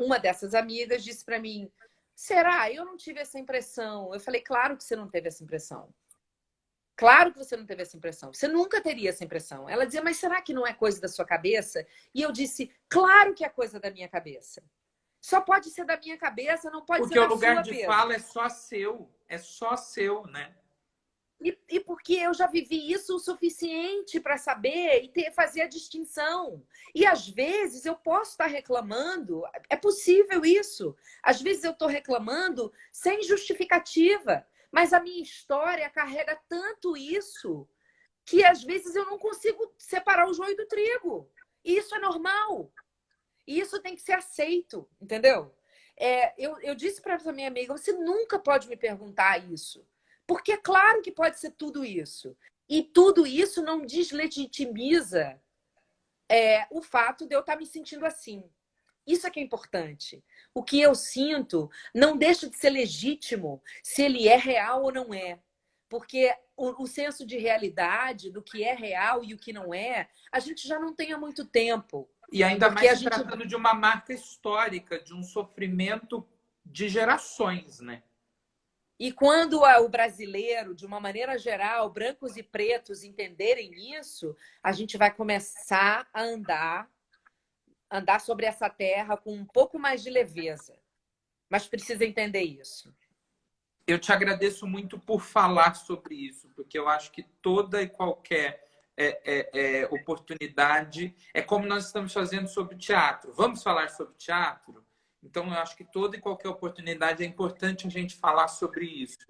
uma dessas amigas disse para mim, será? Eu não tive essa impressão. Eu falei, claro que você não teve essa impressão. Claro que você não teve essa impressão. Você nunca teria essa impressão. Ela dizia, mas será que não é coisa da sua cabeça? E eu disse, claro que é coisa da minha cabeça. Só pode ser da minha cabeça, não pode ser Porque da o lugar sua, de Pedro. fala é só seu, né? E porque eu já vivi isso o suficiente para saber e fazer a distinção. E às vezes eu posso estar reclamando, é possível isso. Às vezes eu estou reclamando sem justificativa, mas a minha história carrega tanto isso que às vezes eu não consigo separar o joio do trigo. E isso é normal. E isso tem que ser aceito, entendeu? Eu disse para essa minha amiga, você nunca pode me perguntar isso. Porque é claro que pode ser tudo isso. E tudo isso não deslegitimiza o fato de eu estar me sentindo assim. Isso é que é importante. O que eu sinto não deixa de ser legítimo se ele é real ou não é. Porque o senso de realidade, do que é real e o que não é, a gente já não tem há muito tempo. E ainda Porque mais se tratando de uma marca histórica, de um sofrimento de gerações, né? E quando o brasileiro, de uma maneira geral, brancos e pretos entenderem isso, a gente vai começar a andar sobre essa terra com um pouco mais de leveza. Mas precisa entender isso. Eu te agradeço muito por falar sobre isso, porque eu acho que toda e qualquer oportunidade é como nós estamos fazendo sobre teatro. Vamos falar sobre teatro? Então, eu acho que toda e qualquer oportunidade é importante a gente falar sobre isso.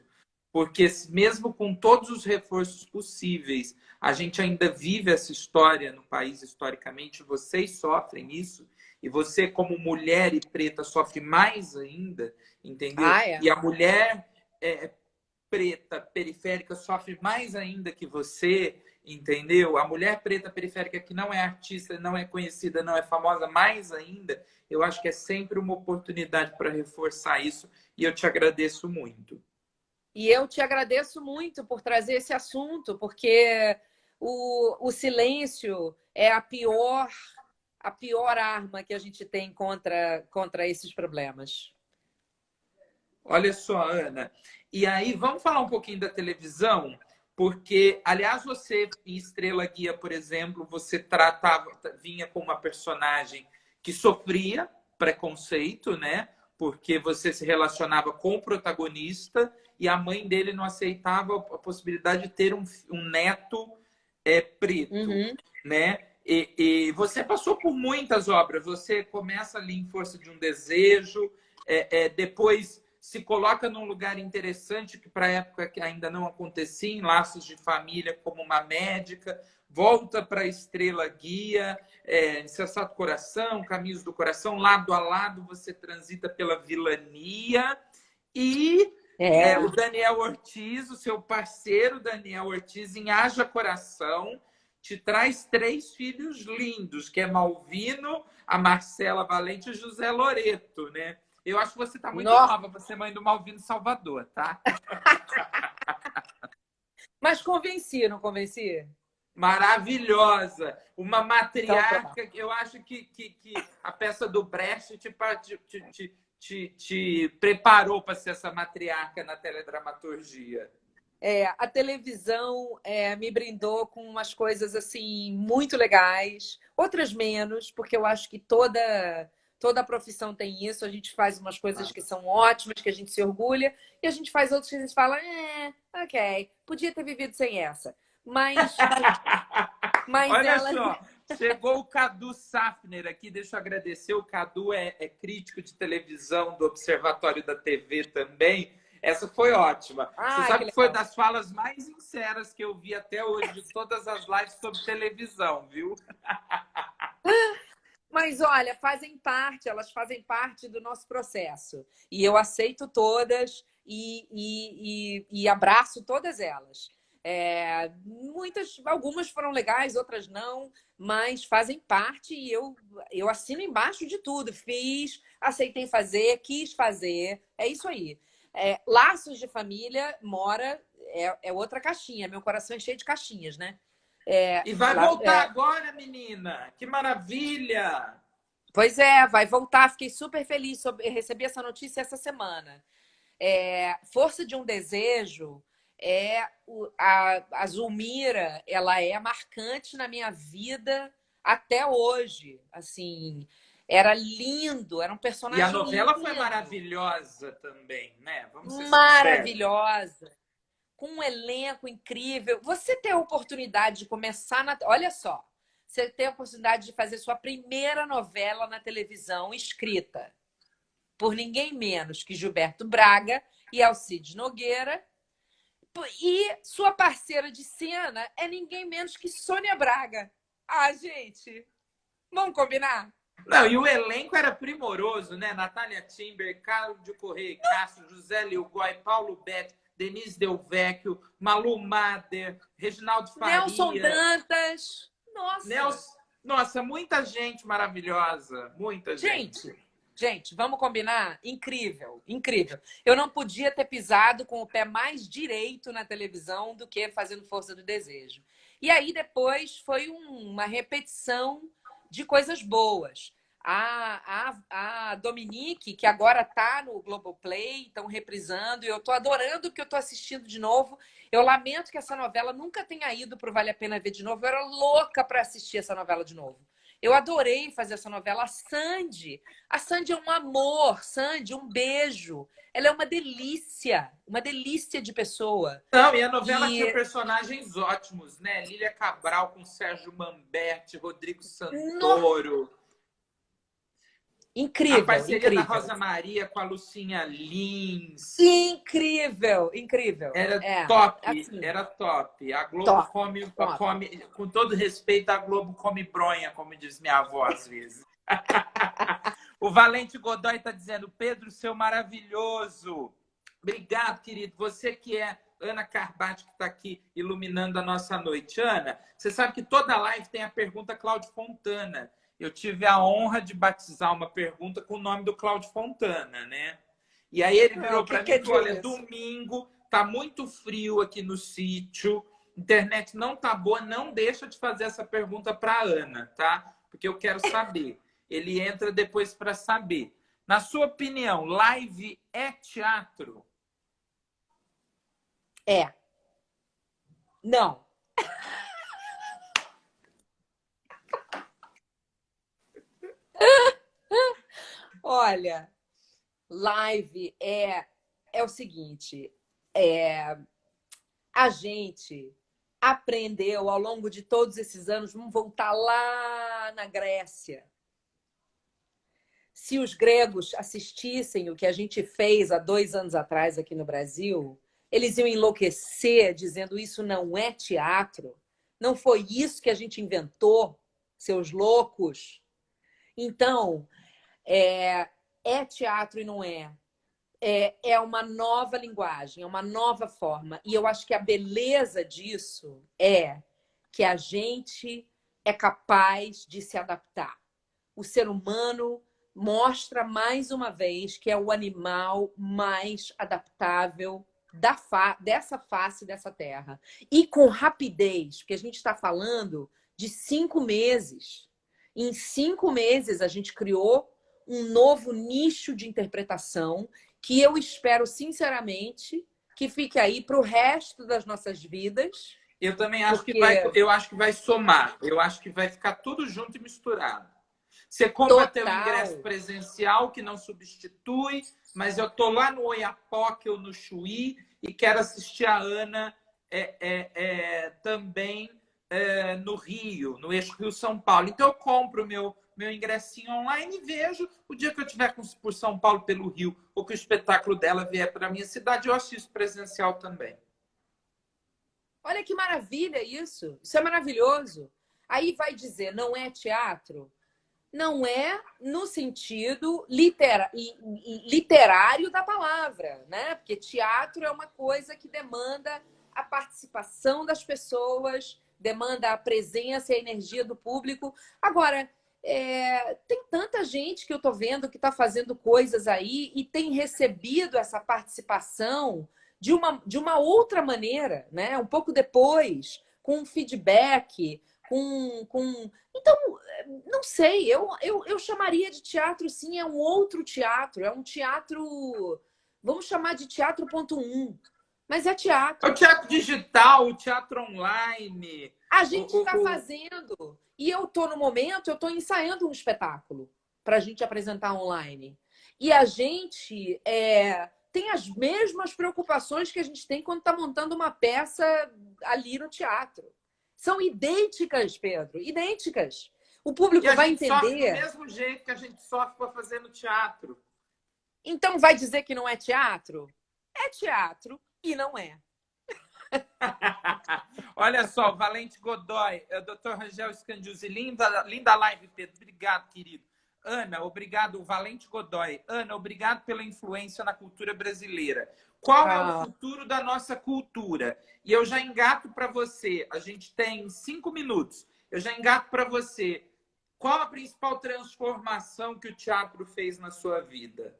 Porque mesmo com todos os reforços possíveis, a gente ainda vive essa história no país historicamente, vocês sofrem isso, e você, como mulher e preta, sofre mais ainda, entendeu? E a mulher preta periférica sofre mais ainda que você, entendeu? A mulher preta periférica que não é artista, não é conhecida, não é famosa, mais ainda, eu acho que é sempre uma oportunidade para reforçar isso, e eu te agradeço muito. E eu te agradeço muito por trazer esse assunto, porque o silêncio é a pior arma que a gente tem contra esses problemas. Olha só, Ana. E aí, vamos falar um pouquinho da televisão, porque, aliás, você, em Estrela Guia, por exemplo, você vinha com uma personagem que sofria preconceito, né? Porque você se relacionava com o protagonista e a mãe dele não aceitava a possibilidade de ter um neto preto, né? E você passou por muitas obras. Você começa ali em Força de um Desejo, depois se coloca num lugar interessante que para a época que ainda não acontecia, em Laços de Família, como uma médica, volta para a Estrela Guia, Insensato Coração, Caminhos do Coração, lado a lado você transita pela vilania e o Daniel Ortiz, o seu parceiro Daniel Ortiz, em Haja Coração, te traz 3 filhos lindos, que é Malvino, a Marcela Valente e o José Loreto, né? Eu acho que você está muito nova, você é mãe do Malvino Salvador, tá? Mas convenci, não convenci? Maravilhosa. Uma Então, tá. matriarca, eu acho que a peça do Brecht te preparou para ser essa matriarca na teledramaturgia. A televisão me brindou com umas coisas assim muito legais, outras menos, porque eu acho que toda profissão tem isso. A gente faz umas coisas que são ótimas, que a gente se orgulha, e a gente faz outras que a gente fala, ok, podia ter vivido sem essa. Mas Olha ela. só, chegou o Cadu Safner aqui, deixa eu agradecer. O Cadu é crítico de televisão do Observatório da TV também. Essa foi ótima. Você sabe que foi das falas mais sinceras que eu vi até hoje de todas as lives sobre televisão, viu? Mas olha, elas fazem parte do nosso processo. E eu aceito todas e abraço todas elas. Algumas foram legais, outras não, mas fazem parte e eu assino embaixo de tudo. Fiz, aceitei fazer, quis fazer. É isso aí. Laços de Família é outra caixinha. Meu coração é cheio de caixinhas, né? E vai voltar agora, menina! Que maravilha! Pois é, vai voltar. Fiquei super feliz. Recebi essa notícia essa semana. Força de um Desejo a Zulmira, ela é marcante na minha vida até hoje. Assim, era lindo, era um personagem lindo. E a novela lindo. foi maravilhosa também, né? Vamos ser maravilhosa. Com um elenco incrível. Você tem a oportunidade de começar na... Olha só, você tem a oportunidade de fazer sua primeira novela na televisão escrita por ninguém menos que Gilberto Braga e Alcides Nogueira. E sua parceira de cena é ninguém menos que Sônia Braga. Ah, gente, vamos combinar? Não, e o elenco era primoroso, né? Natália Timber, Carlos de Correia Castro, José Lilgoy, Paulo Betti, Denise Del Vecchio, Malu Mader, Reginaldo Faria. Nelson Dantas. Nossa, muita gente maravilhosa. Muita gente. Gente, vamos combinar? Incrível, incrível. Eu não podia ter pisado com o pé mais direito na televisão do que fazendo Força do Desejo. E aí depois foi uma repetição de coisas boas. A Dominique, que agora está no Globoplay, estão reprisando, e eu estou adorando porque eu estou assistindo de novo. Eu lamento que essa novela nunca tenha ido para o Vale a Pena Ver de novo. Eu era louca para assistir essa novela de novo. Eu adorei fazer essa novela. A Sandy é um amor. Sandy, um beijo. Ela é uma delícia de pessoa. Não, e a novela tinha personagens ótimos, né? Lília Cabral com Sérgio Manberti, Rodrigo Santoro. Incrível. A parceria incrível. da Rosa Maria com a Lucinha Lins. Incrível. Era top, assim, era top. A Globo come, com todo respeito, a Globo come bronha, como diz minha avó às vezes. O Valente Godoy está dizendo, Pedro, seu maravilhoso. Obrigado, querido. Você que é Ana Carbati, que está aqui iluminando a nossa noite. Ana, você sabe que toda live tem a pergunta Cláudio Fontana. Eu tive a honra de batizar uma pergunta com o nome do Cláudio Fontana, né? E aí ele virou para mim e falou, olha, domingo, tá muito frio aqui no sítio, internet não tá boa, não deixa de fazer essa pergunta para Ana, tá? Porque eu quero saber. Ele entra depois para saber. Na sua opinião, live é teatro? Não. Olha, live é o seguinte, a gente aprendeu ao longo de todos esses anos, vamos voltar lá na Grécia. Se os gregos assistissem o que a gente fez há 2 anos atrás aqui no Brasil, eles iam enlouquecer dizendo isso não é teatro, não foi isso que a gente inventou, seus loucos. Então, é teatro e não é. É uma nova linguagem, é uma nova forma. E eu acho que a beleza disso é que a gente é capaz de se adaptar. O ser humano mostra mais uma vez que é o animal mais adaptável dessa face dessa terra. E com rapidez, porque a gente está falando de 5 meses. Em 5 meses, a gente criou um novo nicho de interpretação que eu espero, sinceramente, que fique aí para o resto das nossas vidas. Eu também acho que vai, eu acho que vai somar. Eu acho que vai ficar tudo junto e misturado. Você compra teu ingresso presencial, que não substitui, mas eu tô lá no Oiapoque ou no Chuí e quero assistir a Ana também no Rio, no eixo Rio-São Paulo. Então eu compro meu ingressinho online e vejo. O dia que eu estiver por São Paulo, pelo Rio, ou que o espetáculo dela vier para a minha cidade, eu assisto presencial também. Olha que maravilha isso! Isso é maravilhoso. Aí vai dizer, não é teatro? Não é no sentido literário da palavra, né? Porque teatro é uma coisa que demanda a participação das pessoas, demanda a presença e a energia do público. Agora, tem tanta gente que eu estou vendo que está fazendo coisas aí e tem recebido essa participação de uma outra maneira, né? Um pouco depois, com um feedback, Então, não sei, eu chamaria de teatro, sim, é um outro teatro, é um teatro, vamos chamar de teatro ponto um, mas é teatro. É o teatro digital, o teatro online. A gente está fazendo, e eu estou no momento, eu estou ensaiando um espetáculo para a gente apresentar online. E a gente tem as mesmas preocupações que a gente tem quando está montando uma peça ali no teatro. São idênticas, Pedro, idênticas. O público vai entender. Sofre do mesmo jeito que a gente sofre para fazer no teatro. Então vai dizer que não é teatro? É teatro e não é. Olha só, Valente Godoy, Dr. Rangel Scandiuzzi, linda live, Pedro. Obrigado, querido. Ana, obrigado, Valente Godoy. Ana, obrigado pela influência na cultura brasileira. Qual é o futuro da nossa cultura? E eu já engato para você, a gente tem 5 minutos, eu já engato para você. Qual a principal transformação que o teatro fez na sua vida?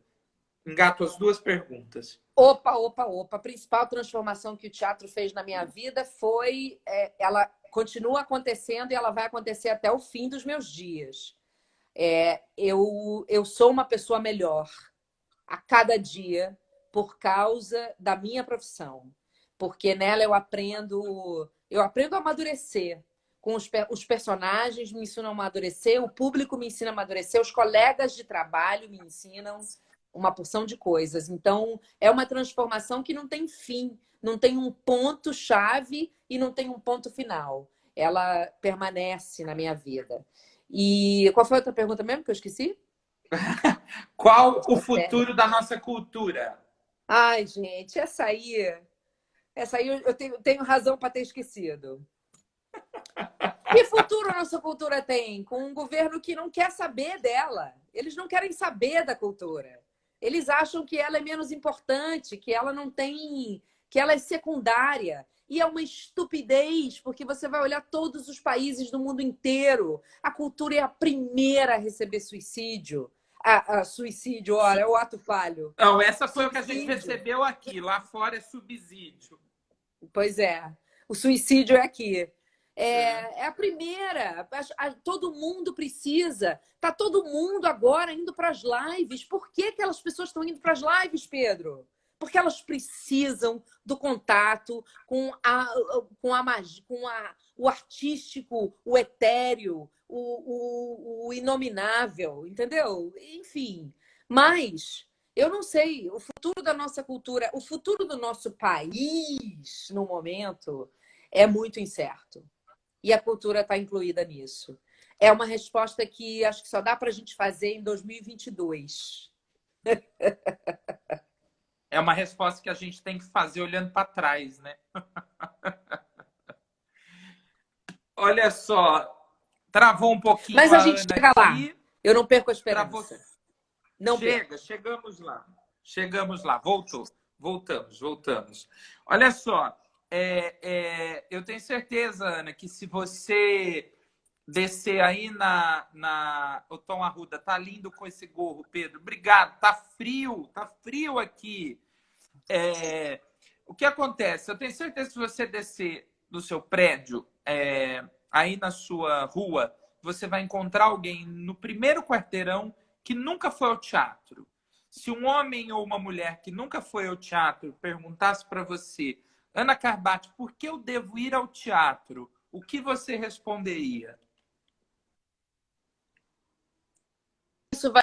Engato as 2 perguntas. Opa. A principal transformação que o teatro fez na minha vida foi... ela continua acontecendo e ela vai acontecer até o fim dos meus dias. Eu sou uma pessoa melhor a cada dia por causa da minha profissão. Porque nela eu aprendo a amadurecer. Com os personagens me ensinam a amadurecer, o público me ensina a amadurecer, os colegas de trabalho me ensinam uma porção de coisas. Então, é uma transformação que não tem fim, não tem um ponto-chave e não tem um ponto final. Ela permanece na minha vida. E qual foi a outra pergunta mesmo que eu esqueci? Qual o futuro da nossa cultura? Ai, gente, essa aí eu tenho razão para ter esquecido. Que futuro a nossa cultura tem? Com um governo que não quer saber dela. Eles não querem saber da cultura. Eles acham que ela é menos importante, que ela não tem, que ela é secundária. E é uma estupidez, porque você vai olhar todos os países do mundo inteiro. A cultura é a primeira a receber suicídio. Suicídio, olha, é o ato falho. Não, essa foi o que a gente recebeu aqui. Lá fora é subsídio. Pois é. O suicídio é aqui. É a primeira. Todo mundo precisa. Tá todo mundo agora indo para as lives. Por que aquelas pessoas estão indo para as lives, Pedro? Porque elas precisam do contato com a magia, o artístico, o etéreo, o inominável, entendeu? Enfim. Mas eu não sei, o futuro da nossa cultura, o futuro do nosso país, no momento, é muito incerto. E a cultura está incluída nisso. É uma resposta que acho que só dá para a gente fazer em 2022. É uma resposta que a gente tem que fazer olhando para trás, né? Olha só, travou um pouquinho. Mas a gente chega lá. Eu não perco a esperança. Não perco. Chegamos lá. Chegamos lá. Voltamos. Olha só, eu tenho certeza, Ana, que se você descer aí o Tom Arruda, tá lindo com esse gorro, Pedro. Obrigado. Tá frio aqui. O que acontece? Eu tenho certeza que se você descer do seu prédio, aí na sua rua, você vai encontrar alguém no primeiro quarteirão que nunca foi ao teatro. Se um homem ou uma mulher que nunca foi ao teatro perguntasse para você, Ana Carbati, por que eu devo ir ao teatro? O que você responderia? Isso vai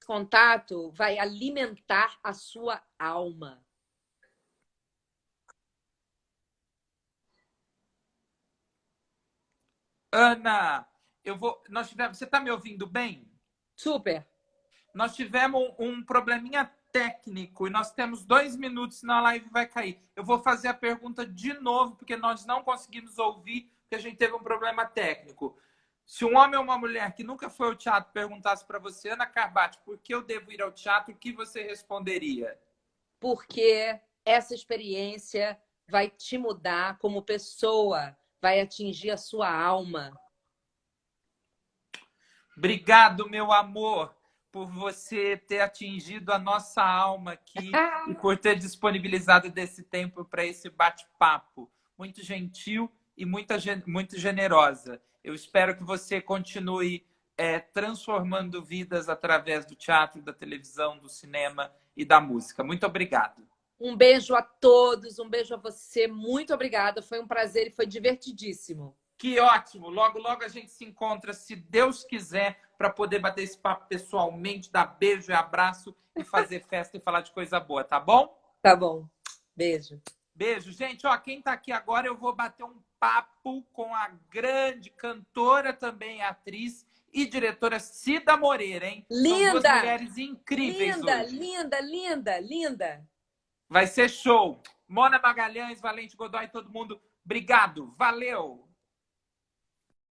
contato vai alimentar a sua alma. Ana, você está me ouvindo bem? Super. Nós tivemos um probleminha técnico e nós temos 2 minutos, senão a live vai cair. Eu vou fazer a pergunta de novo, porque nós não conseguimos ouvir, porque a gente teve um problema técnico. Se um homem ou uma mulher que nunca foi ao teatro perguntasse para você, Ana Carbati, por que eu devo ir ao teatro, o que você responderia? Porque essa experiência vai te mudar como pessoa, vai atingir a sua alma. Obrigado, meu amor, por você ter atingido a nossa alma aqui e por ter disponibilizado desse tempo para esse bate-papo. Muito gentil e muito generosa. Eu espero que você continue transformando vidas através do teatro, da televisão, do cinema e da música. Muito obrigado. Um beijo a todos, um beijo a você. Muito obrigada. Foi um prazer e foi divertidíssimo. Que ótimo! Logo, logo a gente se encontra, se Deus quiser, para poder bater esse papo pessoalmente, dar beijo e abraço e fazer festa e falar de coisa boa, tá bom? Tá bom. Beijo. Beijo. Gente, ó, quem tá aqui agora, eu vou bater um papo com a grande cantora, também atriz e diretora Cida Moreira, hein? Linda! São duas mulheres incríveis linda, hoje. linda, linda, linda. Vai ser show. Mona Magalhães, Valente Godoy, todo mundo, obrigado. Valeu!